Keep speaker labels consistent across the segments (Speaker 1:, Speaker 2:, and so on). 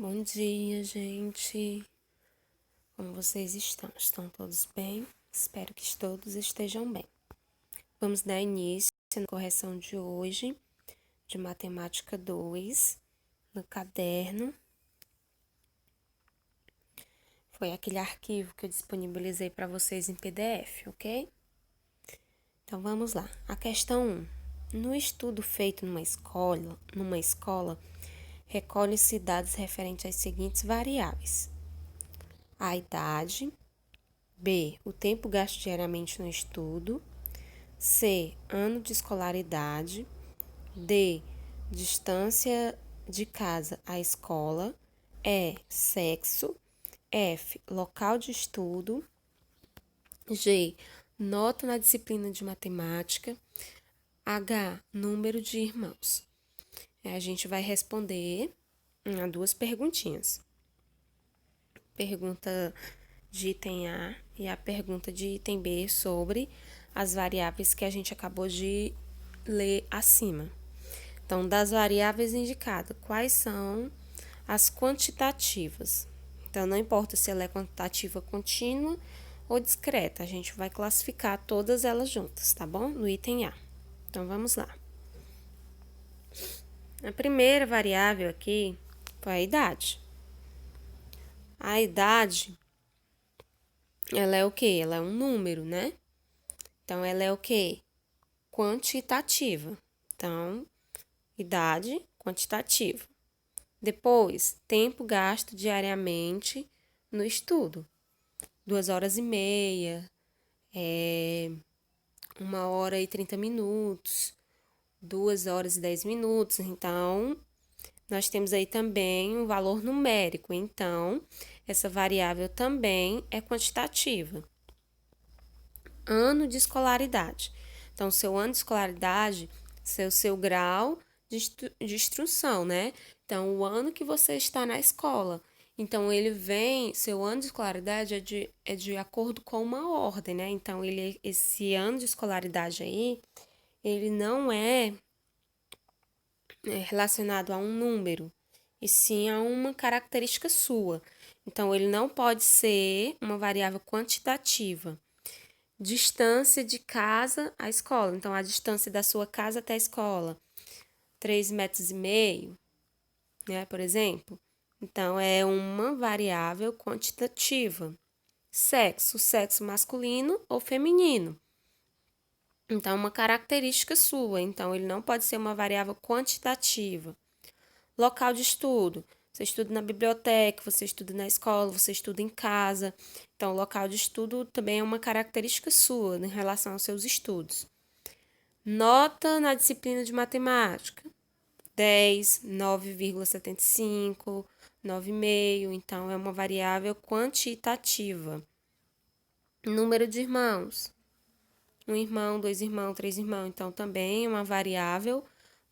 Speaker 1: Bom dia, gente. Como vocês estão? Estão todos bem? Espero que todos estejam bem. Vamos dar início na correção de hoje, de Matemática 2, no caderno. Foi aquele arquivo que eu disponibilizei para vocês em PDF, ok? Então, vamos lá. A questão 1. No estudo feito numa escola, recolhe-se dados referentes às seguintes variáveis: a idade, B, o tempo gasto diariamente no estudo, C, ano de escolaridade, D, distância de casa à escola, E, sexo, F, local de estudo, G, nota na disciplina de matemática, H, número de irmãos. A gente vai responder a duas perguntinhas. Pergunta de item A e a pergunta de item B sobre as variáveis que a gente acabou de ler acima. Então, das variáveis indicadas, quais são as quantitativas? Então, não importa se ela é quantitativa contínua ou discreta, a gente vai classificar todas elas juntas, tá bom? No item A. Então, vamos lá. A primeira variável aqui foi a idade. A idade, ela é o quê? Ela é um número, né? Então, ela é o quê? Quantitativa. Então, idade quantitativa. Depois, tempo gasto diariamente no estudo. 2 horas e meia, 1 hora e 30 minutos, 2 horas e 10 minutos. Então, nós temos aí também um valor numérico. Então, essa variável também é quantitativa. Ano de escolaridade. Então, seu ano de escolaridade, seu grau de instrução, né? Então, o ano que você está na escola. Então, ele vem, seu ano de escolaridade é de acordo com uma ordem, né? Então, esse ano de escolaridade aí, ele não é relacionado a um número, e sim a uma característica sua. Então, ele não pode ser uma variável quantitativa. Distância de casa à escola. Então, a distância da sua casa até a escola, 3,5 metros, né, por exemplo. Então, é uma variável quantitativa. Sexo masculino ou feminino. Então, uma característica sua. Então, ele não pode ser uma variável quantitativa. Local de estudo. Você estuda na biblioteca, você estuda na escola, você estuda em casa. Então, o local de estudo também é uma característica sua em relação aos seus estudos. Nota na disciplina de matemática. 10, 9,75, 9,5. Então, é uma variável quantitativa. Número de irmãos. 1 irmão, 2 irmãos, 3 irmãos. Então, também é uma variável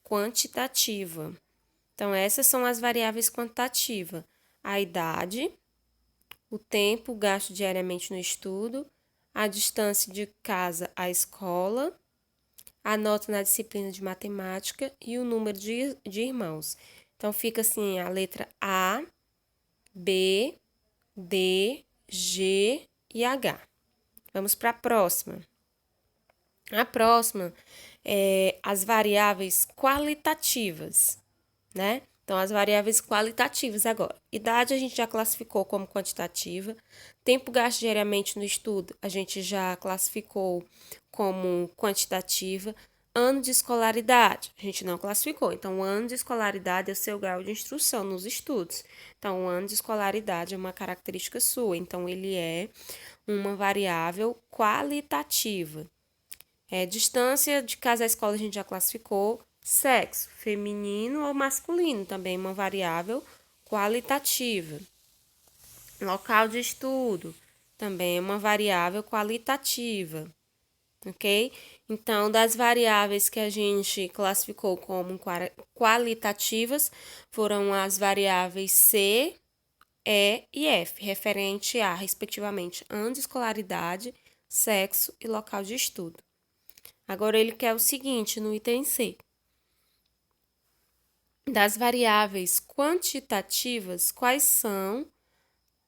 Speaker 1: quantitativa. Então, essas são as variáveis quantitativas: a idade, o tempo gasto diariamente no estudo, a distância de casa à escola, a nota na disciplina de matemática e o número de irmãos. Então, fica assim a letra A, B, D, G e H. Vamos para a próxima. A próxima é as variáveis qualitativas, né? Então, as variáveis qualitativas agora. Idade a gente já classificou como quantitativa. Tempo gasto diariamente no estudo a gente já classificou como quantitativa. Ano de escolaridade a gente não classificou. Então, o ano de escolaridade é o seu grau de instrução nos estudos. Então, o ano de escolaridade é uma característica sua. Então, ele é uma variável qualitativa. Distância de casa à escola a gente já classificou. Sexo, feminino ou masculino, também uma variável qualitativa. Local de estudo, também é uma variável qualitativa, ok? Então, das variáveis que a gente classificou como qualitativas, foram as variáveis C, E e F, referente a, respectivamente, ano de escolaridade, sexo e local de estudo. Agora, ele quer o seguinte no item C. Das variáveis quantitativas, quais são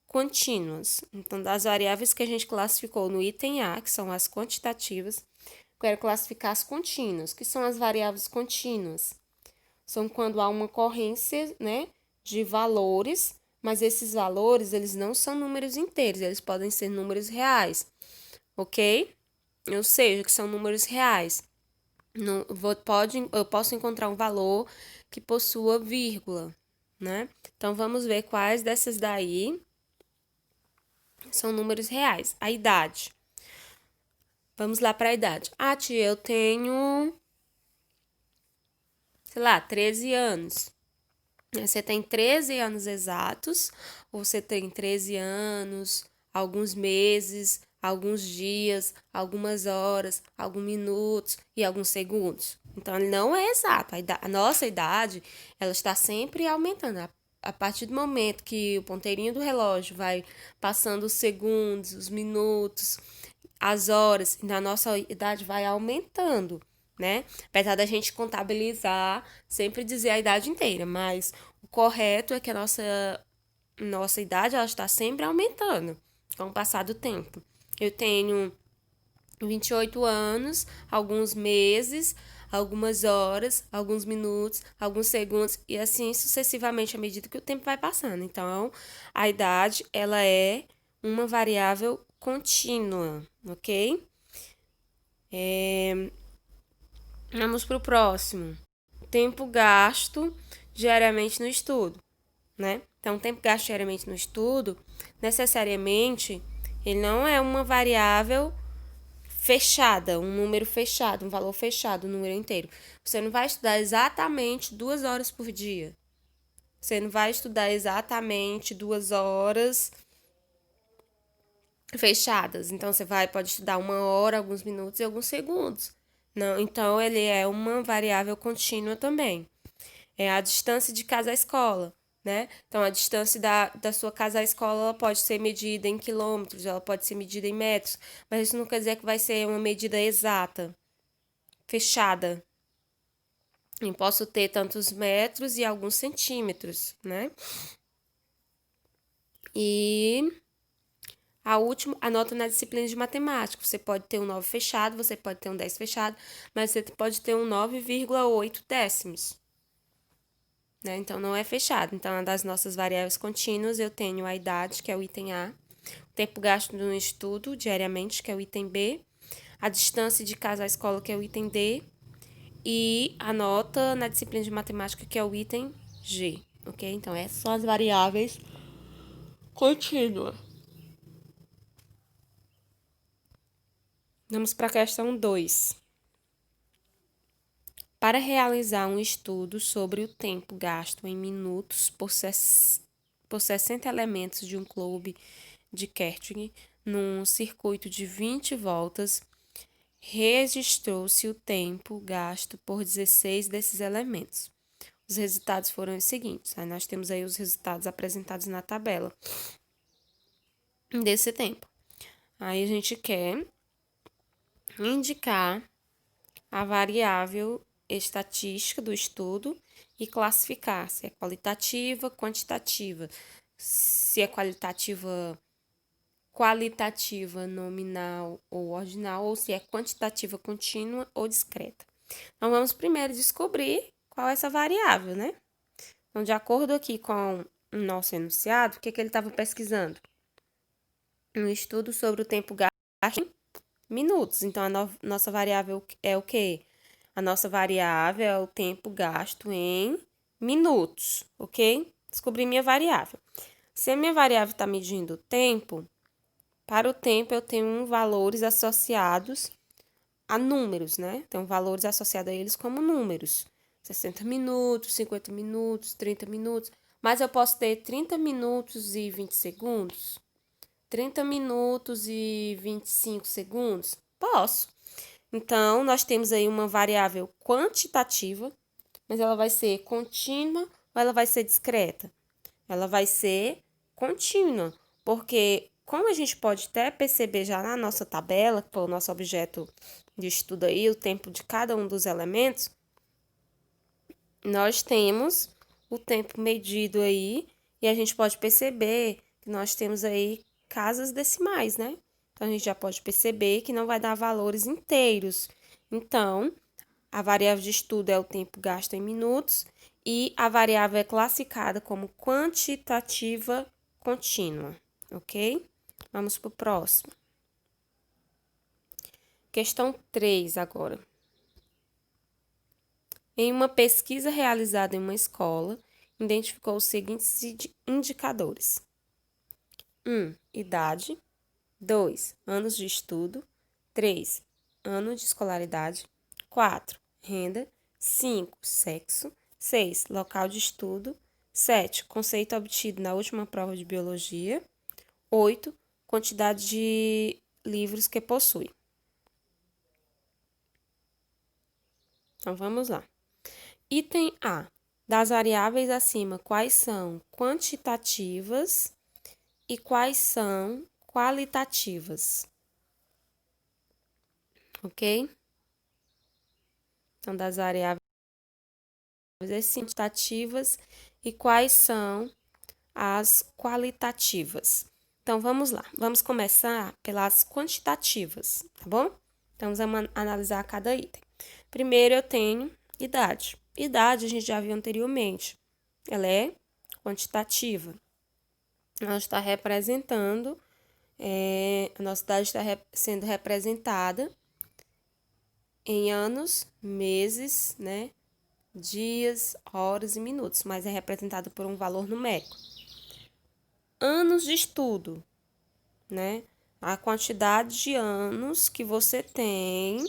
Speaker 1: contínuas? Então, das variáveis que a gente classificou no item A, que são as quantitativas, quero classificar as contínuas, que são as variáveis contínuas. São quando há uma ocorrência, né, de valores, mas esses valores, eles não são números inteiros, eles podem ser números reais, ok? Ou seja, que são números reais. Eu posso encontrar um valor que possua vírgula, né? Então, vamos ver quais dessas daí são números reais. A idade. Vamos lá para a idade. Ah, tia, eu tenho, sei lá, 13 anos. Você tem 13 anos exatos, ou você tem 13 anos, alguns meses, alguns dias, algumas horas, alguns minutos e alguns segundos. Então, ele não é exato. A nossa idade, ela está sempre aumentando. A partir do momento que o ponteirinho do relógio vai passando os segundos, os minutos, as horas, a nossa idade vai aumentando, né? Apesar da gente contabilizar, sempre dizer a idade inteira, mas o correto é que a nossa idade ela está sempre aumentando com o passar do tempo. Eu tenho 28 anos, alguns meses, algumas horas, alguns minutos, alguns segundos e assim sucessivamente à medida que o tempo vai passando. Então, a idade ela é uma variável contínua, ok? Vamos para o próximo. Tempo gasto diariamente no estudo, né? Então, o tempo gasto diariamente no estudo, necessariamente, ele não é uma variável fechada, um número fechado, um valor fechado, um número inteiro. Você não vai estudar exatamente 2 horas por dia. Você não vai estudar exatamente 2 horas fechadas. Então, pode estudar 1 hora, alguns minutos e alguns segundos. Não, então, ele é uma variável contínua também. É a distância de casa à escola, né? Então, a distância da sua casa à escola ela pode ser medida em quilômetros, ela pode ser medida em metros, mas isso não quer dizer que vai ser uma medida exata, fechada. Eu posso ter tantos metros e alguns centímetros, né? E a nota na disciplina de matemática. Você pode ter um 9 fechado, você pode ter um 10 fechado, mas você pode ter um 9,8 décimos. Né? Então, não é fechado. Então, das nossas variáveis contínuas, eu tenho a idade, que é o item A, o tempo gasto no estudo diariamente, que é o item B, a distância de casa à escola, que é o item D, e a nota na disciplina de matemática, que é o item G. Ok? Então, essas são as variáveis contínuas. Vamos para a questão 2. Para realizar um estudo sobre o tempo gasto em minutos por 60 elementos de um clube de Kertig num circuito de 20 voltas, registrou-se o tempo gasto por 16 desses elementos. Os resultados foram os seguintes. Aí nós temos aí os resultados apresentados na tabela desse tempo. Aí a gente quer indicar a variável estatística do estudo e classificar se é qualitativa, quantitativa, se é qualitativa nominal ou ordinal, ou se é quantitativa contínua ou discreta. Então, vamos primeiro descobrir qual é essa variável, né? Então, de acordo aqui com o nosso enunciado, o que ele estava pesquisando? Um estudo sobre o tempo gasto em minutos. Então, a nossa variável é o quê? A nossa variável é o tempo gasto em minutos, ok? Descobri minha variável. Se a minha variável está medindo o tempo, para o tempo eu tenho valores associados a números, né? Então, valores associados a eles como números. 60 minutos, 50 minutos, 30 minutos. Mas eu posso ter 30 minutos e 20 segundos? 30 minutos e 25 segundos? Posso. Então, nós temos aí uma variável quantitativa, mas ela vai ser contínua ou ela vai ser discreta? Ela vai ser contínua, porque como a gente pode até perceber já na nossa tabela, que foi o nosso objeto de estudo aí, o tempo de cada um dos elementos, nós temos o tempo medido aí e a gente pode perceber que nós temos aí casas decimais, né? Então, a gente já pode perceber que não vai dar valores inteiros. Então, a variável de estudo é o tempo gasto em minutos e a variável é classificada como quantitativa contínua, ok? Vamos para o próximo. Questão 3 agora. Em uma pesquisa realizada em uma escola, identificou os seguintes indicadores: 1. Idade. 2. Anos de estudo. 3. Ano de escolaridade. 4. Renda. 5. Sexo. 6. Local de estudo. 7. Conceito obtido na última prova de biologia. 8. Quantidade de livros que possui. Então, vamos lá. Item A. Das variáveis acima, quais são quantitativas e quais são qualitativas? Ok? Então, das variáveis quantitativas e quais são as qualitativas. Então, vamos lá. Vamos começar pelas quantitativas, tá bom? Então, vamos analisar cada item. Primeiro, eu tenho idade. Idade, a gente já viu anteriormente. Ela é quantitativa. Ela está representando, a nossa idade está sendo representada em anos, meses, né? Dias, horas e minutos, mas é representada por um valor numérico. Anos de estudo, né? A quantidade de anos que você tem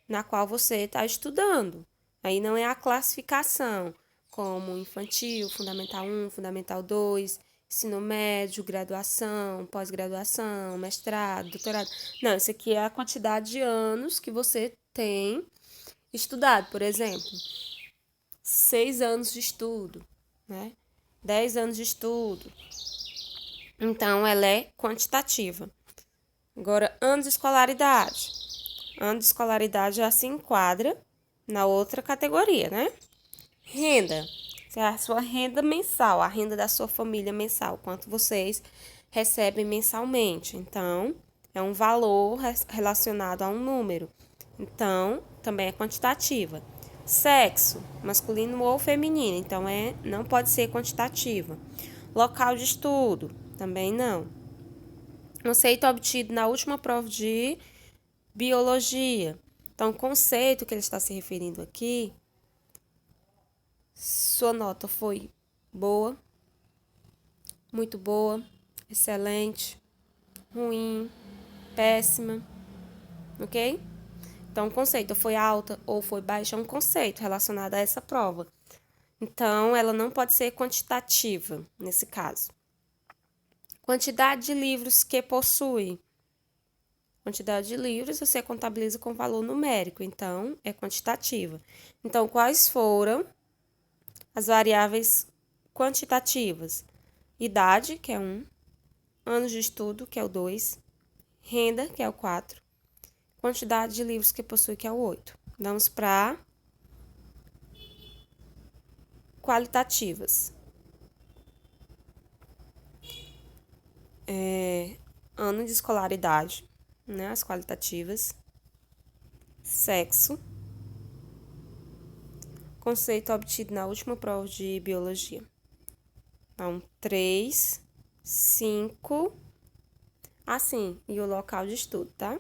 Speaker 1: na qual você está estudando. Aí não é a classificação, como infantil, fundamental 1, fundamental 2, ensino médio, graduação, pós-graduação, mestrado, doutorado. Não, isso aqui é a quantidade de anos que você tem estudado. Por exemplo, 6 anos de estudo, né? 10 anos de estudo. Então, ela é quantitativa. Agora, anos de escolaridade. Ano de escolaridade já se enquadra na outra categoria, né? Renda. É a sua renda mensal, a renda da sua família mensal, quanto vocês recebem mensalmente. Então, é um valor relacionado a um número. Então, também é quantitativa. Sexo, masculino ou feminino, então não pode ser quantitativa. Local de estudo, também não. Conceito obtido na última prova de biologia. Então, o conceito que ele está se referindo aqui, sua nota foi boa, muito boa, excelente, ruim, péssima, ok? Então, o conceito foi alta ou foi baixa é um conceito relacionado a essa prova. Então, ela não pode ser quantitativa nesse caso. Quantidade de livros que possui. Quantidade de livros você contabiliza com valor numérico, então é quantitativa. Então, quais foram as variáveis quantitativas? Idade, que é 1, anos de estudo, que é o 2, renda, que é o 4, quantidade de livros que possui, que é o 8. Vamos para qualitativas. Ano de escolaridade, né? As qualitativas. Sexo. Conceito obtido na última prova de biologia. Então, 3, 5. Assim, e o local de estudo, tá?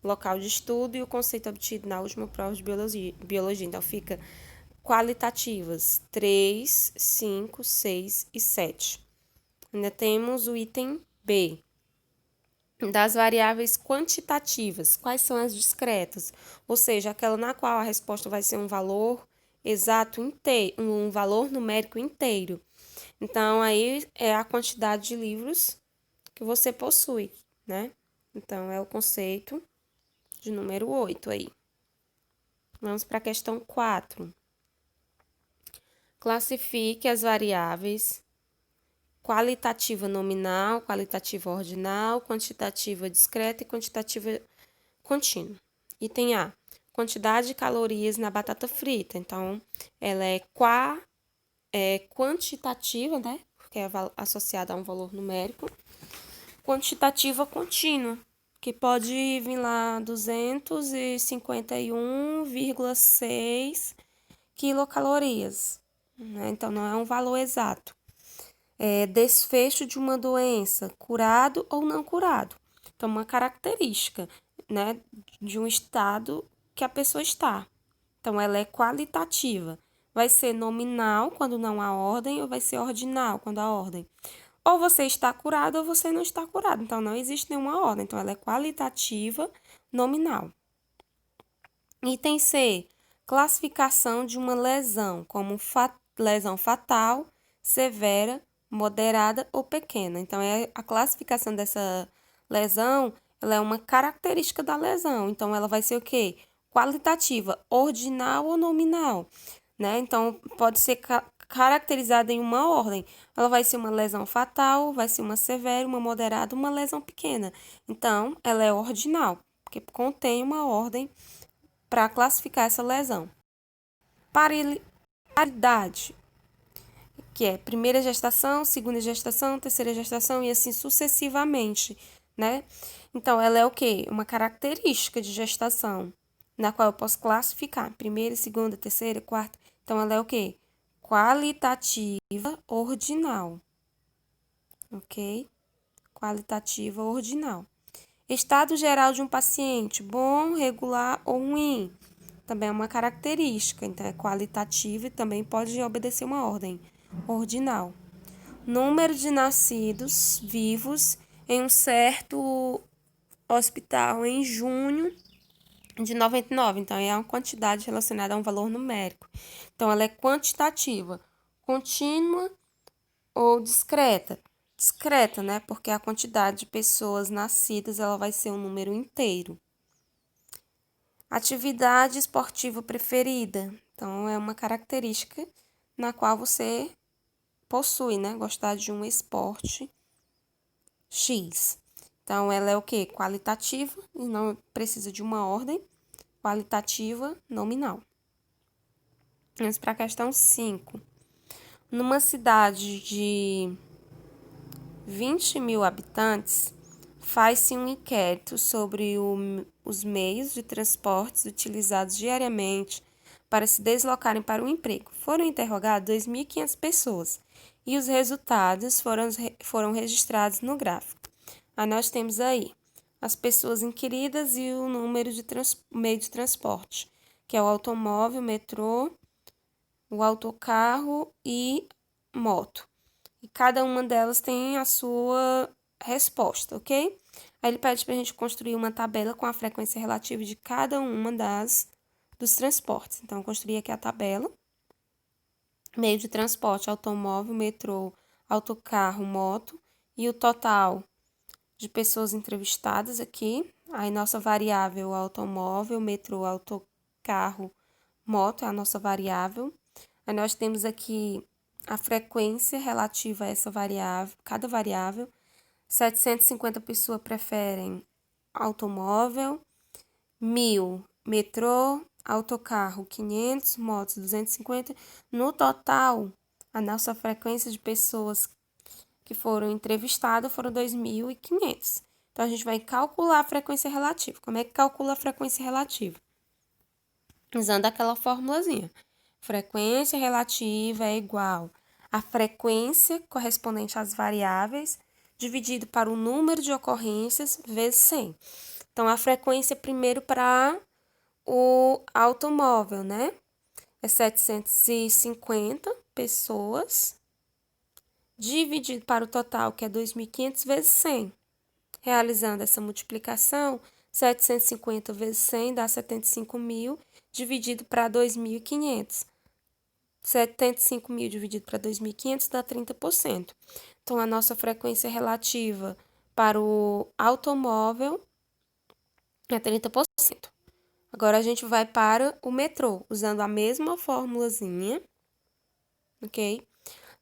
Speaker 1: Local de estudo e o conceito obtido na última prova de biologia. Então, fica qualitativas 3, 5, 6 e 7. Ainda temos o item B. Das variáveis quantitativas, quais são as discretas? Ou seja, aquela na qual a resposta vai ser um valor exato inteiro, um valor numérico inteiro. Então, aí é a quantidade de livros que você possui, né? Então, é o conceito de número 8 aí. Vamos para a questão 4. Classifique as variáveis qualitativa nominal, qualitativa ordinal, quantitativa discreta e quantitativa contínua. Item A. quantidade de calorias na batata frita. Então, ela é quantitativa, né? Porque é associada a um valor numérico. Quantitativa contínua, que pode vir lá 251,6 quilocalorias, né? Então, não é um valor exato. Desfecho de uma doença, curado ou não curado. Então, uma característica, né, de um estado que a pessoa está. Então, ela é qualitativa. Vai ser nominal quando não há ordem, ou vai ser ordinal quando há ordem. Ou você está curado ou você não está curado. Então, não existe nenhuma ordem. Então, ela é qualitativa, nominal. Item C. Classificação de uma lesão, como lesão fatal, severa, moderada ou pequena. Então, a classificação dessa lesão, ela é uma característica da lesão. Então, ela vai ser o quê? Qualitativa, ordinal ou nominal, né? Então, pode ser caracterizada em uma ordem. Ela vai ser uma lesão fatal, vai ser uma severa, uma moderada, uma lesão pequena. Então, ela é ordinal, porque contém uma ordem para classificar essa lesão. Paridade, que é primeira gestação, segunda gestação, terceira gestação e assim sucessivamente, né? Então, ela é o quê? Uma característica de gestação, na qual eu posso classificar primeira, segunda, terceira, quarta. Então, ela é o quê? Qualitativa ordinal, ok? Qualitativa ordinal. Estado geral de um paciente, bom, regular ou ruim. Também é uma característica, então é qualitativa e também pode obedecer uma ordem ordinal. Número de nascidos vivos em um certo hospital em junho de 99. Então, é uma quantidade relacionada a um valor numérico. Então, ela é quantitativa, contínua ou discreta. Discreta, né? Porque a quantidade de pessoas nascidas, ela vai ser um número inteiro. Atividade esportiva preferida. Então, é uma característica na qual você possui, né? Gostar de um esporte X. Então, ela é o quê? Qualitativa e não precisa de uma ordem. Qualitativa nominal. Vamos para a questão 5. Numa cidade de 20 mil habitantes, faz-se um inquérito sobre os meios de transportes utilizados diariamente para se deslocarem para o emprego. Foram interrogadas 2.500 pessoas e os resultados foram registrados no gráfico. Aí nós temos aí as pessoas inquiridas e o número de meio de transporte, que é o automóvel, metrô, o autocarro e moto. E cada uma delas tem a sua resposta, ok? Aí ele pede para a gente construir uma tabela com a frequência relativa de cada uma dos transportes. Então, eu construí aqui a tabela. Meio de transporte, automóvel, metrô, autocarro, moto. E o total de pessoas entrevistadas aqui. Aí, nossa variável, automóvel, metrô, autocarro, moto é a nossa variável. Aí, nós temos aqui a frequência relativa a essa variável, cada variável. 750 pessoas preferem automóvel, 1.000 metrô, autocarro 500, motos 250. No total, a nossa frequência de pessoas que foram entrevistadas foram 2.500. Então, a gente vai calcular a frequência relativa. Como é que calcula a frequência relativa? Usando aquela formulazinha. Frequência relativa é igual a frequência correspondente às variáveis dividido para o número de ocorrências vezes 100. Então, a frequência primeiro para o automóvel, né? É 750 pessoas dividido para o total, que é 2.500 vezes 100. Realizando essa multiplicação, 750 vezes 100 dá 75.000, dividido para 2.500. 75.000 dividido para 2.500 dá 30%. Então, a nossa frequência relativa para o automóvel é 30%. Agora, a gente vai para o metrô, usando a mesma formulazinha, ok?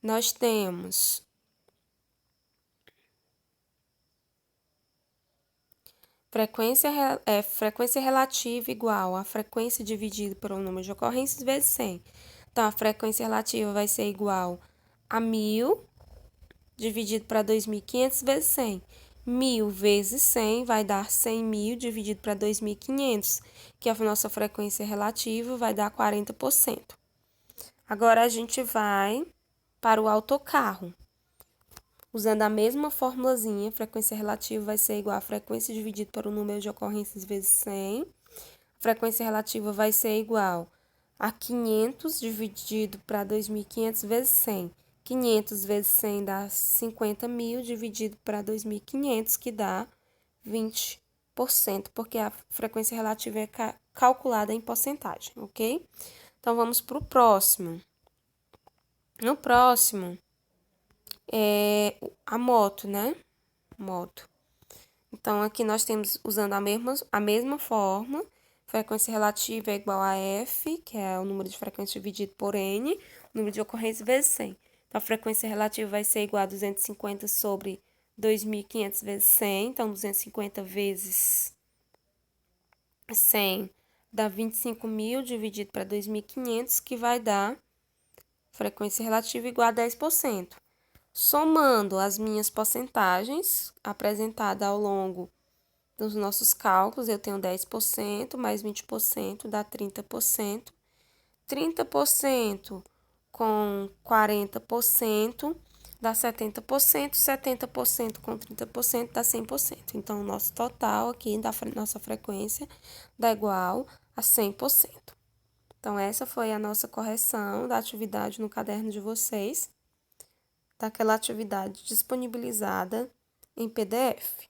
Speaker 1: Nós temos frequência relativa igual a frequência dividida pelo número de ocorrências vezes 100. Então, a frequência relativa vai ser igual a 1.000 dividido para 2.500 vezes 100. 1.000 vezes 100 vai dar 100.000 dividido para 2.500, que a nossa frequência relativa vai dar 40%. Agora, a gente vai para o autocarro. Usando a mesma formulazinha, frequência relativa vai ser igual a frequência dividida por o número de ocorrências vezes 100. A frequência relativa vai ser igual a 500 dividido para 2.500 vezes 100. 500 vezes 100 dá 50.000 dividido para 2.500, que dá 20%, porque a frequência relativa é calculada em porcentagem, ok? Então, vamos para o próximo. No próximo, é a moto, né? Moto. Então, aqui nós temos, usando a mesma forma, frequência relativa é igual a F, que é o número de frequência dividido por N, número de ocorrências vezes 100. Então, a frequência relativa vai ser igual a 250 sobre 2.500 vezes 100. Então, 250 vezes 100 dá 25.000 dividido para 2.500, que vai dar frequência relativa igual a 10%. Somando as minhas porcentagens apresentadas ao longo dos nossos cálculos, eu tenho 10% mais 20% dá 30%. 30% com 40% dá 70%. 70% com 30% dá 100%. Então, o nosso total aqui da nossa frequência dá igual a 100%. Então, essa foi a nossa correção da atividade no caderno de vocês, daquela atividade disponibilizada em PDF.